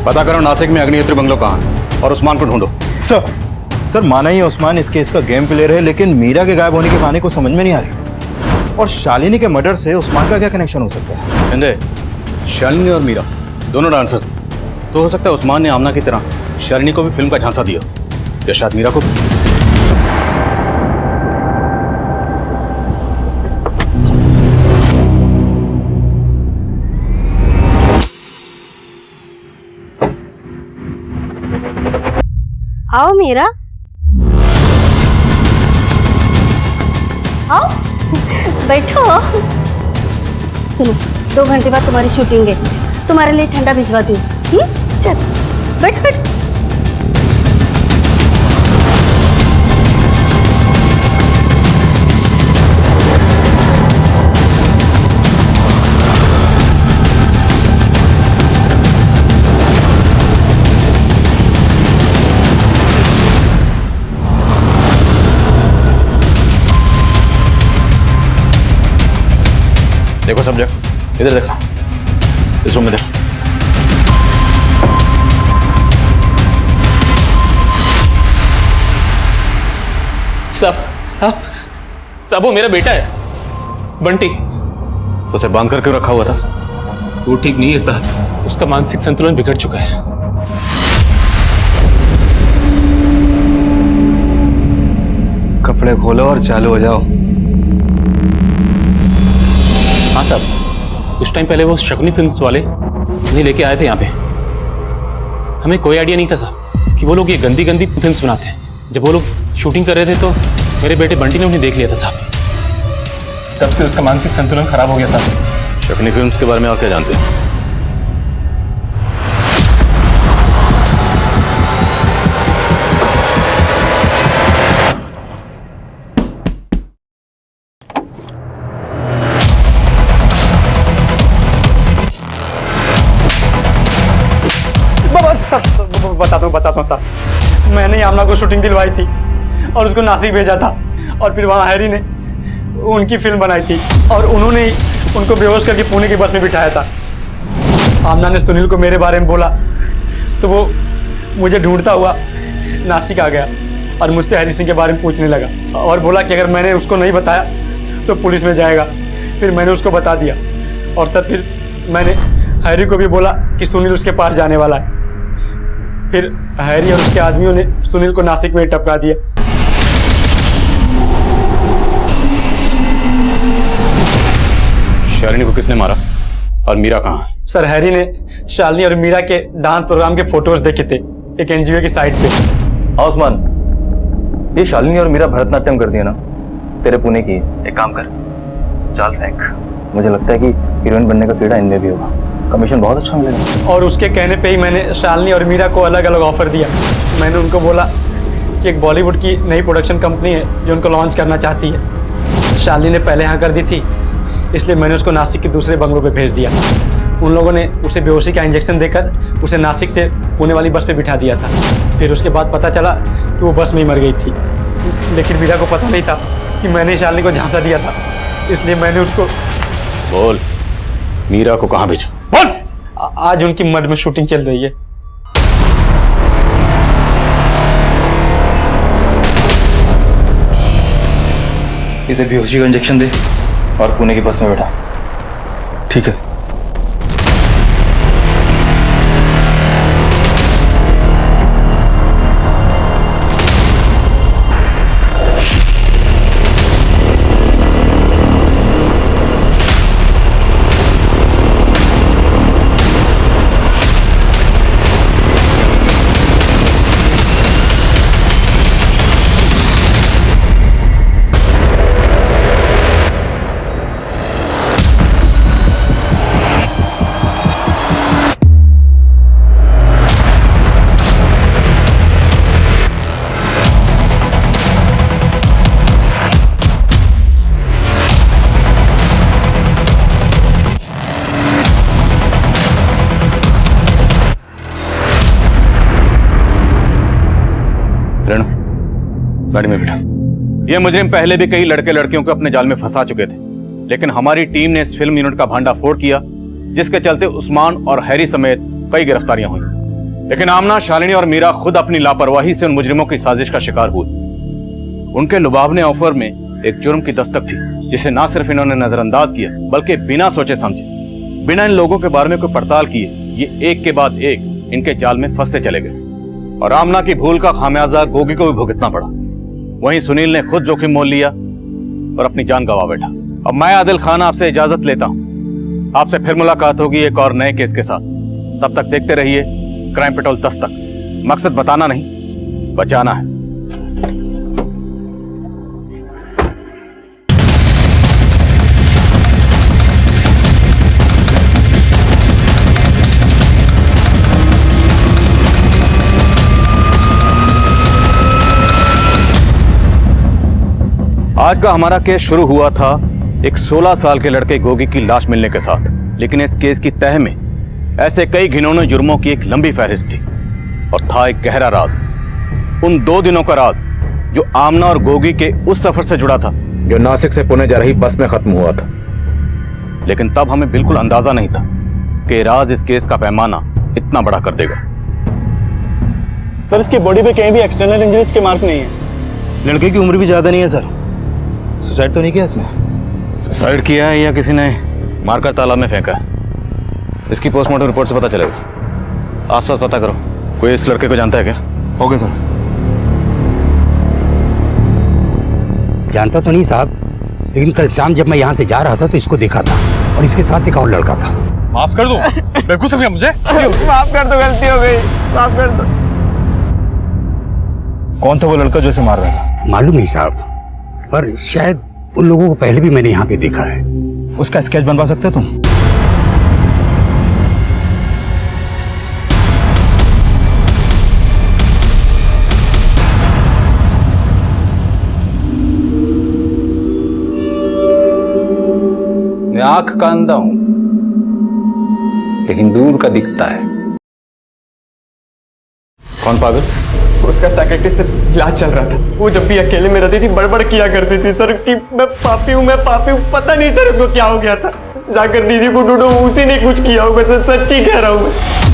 पता करो नासिक में अग्निहोत्री बंगलो कहाँ है और उस्मान को ढूंढो। सर, माना ही उस्मान इस केस का गेम प्लेयर है, लेकिन मीरा के गायब होने की कहानी को समझ में नहीं आ रही। और शालिनी के मर्डर से उस्मान का क्या कनेक्शन हो सकता है? संजय, शालिनी और मीरा दोनों डांसर्स थे, तो हो सकता है उस्मान ने आमना की तरह शालिनी को भी फिल्म का झांसा दिया, या शायद मीरा को भी। आओ मीरा, आओ बैठो। सुनो, 2 घंटे बाद तुम्हारी शूटिंग है, तुम्हारे लिए ठंडा भिजवाती हूँ। चल बैठ बैठ। देखो सब्जेक्ट, इधर देखो, इस रूम में देखो। साहब वो मेरा बेटा है, बंटी। तो उसे बांध कर क्यों रखा हुआ था? वो ठीक नहीं है साहब, उसका मानसिक संतुलन बिगड़ चुका है। कपड़े खोलो और चालू हो जाओ। हाँ साहब, कुछ टाइम पहले वो शकुनी फिल्म्स वाले उन्हें लेके आए थे यहाँ पे। हमें कोई आइडिया नहीं था साहब कि वो लोग ये गंदी गंदी फिल्म्स बनाते हैं। जब वो लोग शूटिंग कर रहे थे तो मेरे बेटे बंटी ने उन्हें देख लिया था साहब। तब से उसका मानसिक संतुलन खराब हो गया साहब। शकुनी फिल्म्स के बारे में और क्या जानते हैं? बताता हूँ साहब। मैंने ही आमना को शूटिंग दिलवाई थी और उसको नासिक भेजा था, और फिर वहाँ हैरी ने उनकी फिल्म बनाई थी और उन्होंने ही उनको बेहोश करके पुणे की बस में बिठाया था। आमना ने सुनील को मेरे बारे में बोला तो वो मुझे ढूंढता हुआ नासिक आ गया और मुझसे हैरी सिंह के बारे में पूछने लगा और बोला कि अगर मैंने उसको नहीं बताया तो पुलिस में जाएगा। फिर मैंने उसको बता दिया और तब फिर मैंने हैरी को भी बोला कि सुनील उसके पास जाने वाला है। फिर हैरी और उसके आदमियों ने सुनील को नासिक में टपका दिया। शालिनी को किसने मारा और मीरा कहाँ? सर हैरी ने शालिनी और मीरा के डांस प्रोग्राम के फोटोज देखे थे एक एनजीओ की साइट पे। हाँ उस्मान, ये शालिनी और मीरा भरतनाट्यम कर दिया ना, तेरे पुणे की। एक काम कर, जाल फेंक। मुझे लगता है कि हीरोइन बनने का कीड़ा इनमें भी होगा, कमीशन बहुत अच्छा मिलेगा। और उसके कहने पे ही मैंने शालिनी और मीरा को अलग अलग ऑफर दिया। मैंने उनको बोला कि एक बॉलीवुड की नई प्रोडक्शन कंपनी है जो उनको लॉन्च करना चाहती है। शालिनी ने पहले हाँ कर दी थी, इसलिए मैंने उसको नासिक के दूसरे बंगलों पे भेज दिया। उन लोगों ने उसे बेहोशी का इंजेक्शन देकर उसे नासिक से पुणे वाली बस पे बिठा दिया था। फिर उसके बाद पता चला कि वो बस में ही मर गई थी, लेकिन मीरा को पता नहीं था कि मैंने शालिनी को झांसा दिया था, इसलिए मैंने उसको। बोल, मीरा को कहाँ भेजा? बोल। आज उनकी मड में शूटिंग चल रही है। इसे बेहोशी का इंजेक्शन दे और पुणे की बस में बैठा। ठीक है। गाड़ी में बैठा। ये मुजरिम पहले भी कई लड़के लड़कियों को अपने जाल में फंसा चुके थे, लेकिन हमारी टीम ने इस फिल्म यूनिट का भांडाफोड़ किया, जिसके चलते उस्मान और हैरी समेत कई गिरफ्तारियां हुई। लेकिन आमना, शालिनी और मीरा खुद अपनी लापरवाही से उन मुजरिमों की साजिश का शिकार हुए। उनके लुभावने ऑफर में एक जुर्म की दस्तक थी, जिसे ना सिर्फ इन्होंने नजरअंदाज किया बल्कि बिना सोचे समझे, बिना इन लोगों के बारे में कोई पड़ताल किए, ये एक के बाद एक इनके जाल में फंसते चले गए। और आमना की भूल का खामियाजा गोगी को भी भुगतना पड़ा। वहीं सुनील ने खुद जोखिम मोल लिया और अपनी जान गंवा बैठा। अब मैं आदिल खान आपसे इजाजत लेता हूं। आपसे फिर मुलाकात होगी एक और नए केस के साथ। तब तक देखते रहिए क्राइम पेट्रोल 10 तक। मकसद बताना नहीं, बचाना है। आज का हमारा केस शुरू हुआ था एक 16 साल के लड़के गोगी की लाश मिलने के साथ, लेकिन इस केस की तह में ऐसे कई घिनौने जुर्मों की एक लंबी फहरिस्त थी और था एक गहरा राज। उन 2 दिनों का राज जो आमना और गोगी के उस सफर से जुड़ा था जो नासिक से पुणे जा रही बस में खत्म हुआ था। लेकिन तब हमें बिल्कुल अंदाजा नहीं था कि राज इस केस का पैमाना इतना बड़ा कर देगा। सर इसकी बॉडी पे कहीं भी एक्सटर्नल इंजरीज के मार्क नहीं है। लड़के की उम्र भी ज़्यादा नहीं है सर। सुसाइड तो नहीं किया इसने? सुसाइड किया है या किसी ने मारकर तालाब में फेंका है, इसकी पोस्टमार्टम रिपोर्ट से पता चलेगा। आसपास पता करो, कोई इस लड़के को जानता है क्या? Okay sir. जानता तो नहीं साहब, लेकिन कल शाम जब मैं यहाँ से जा रहा था तो इसको देखा था और इसके साथ एक और लड़का था। माफ कर दो, बेवकूफ समझा मुझे। माफ कर दो, गलती हो गई, माफ कर दो। कौन था वो लड़का जो इसे मार रहा था? मालूम नहीं साहब, पर शायद उन लोगों को पहले भी मैंने यहाँ पे देखा है। उसका स्केच बनवा सकते हो तुम? मैं आंख का अंधा हूं, लेकिन दूर का दिखता है। कौन पागल? उसका साइकियाट्रिस्ट से इलाज चल रहा था। वो जब भी अकेले में रहती थी बड़बड़ किया करती थी सर कि मैं पापी हूँ, पता नहीं सर उसको क्या हो गया था। जाकर दीदी को ढूंढो, उसी ने कुछ किया होगा सर, सच्ची कह रहा हूँ मैं।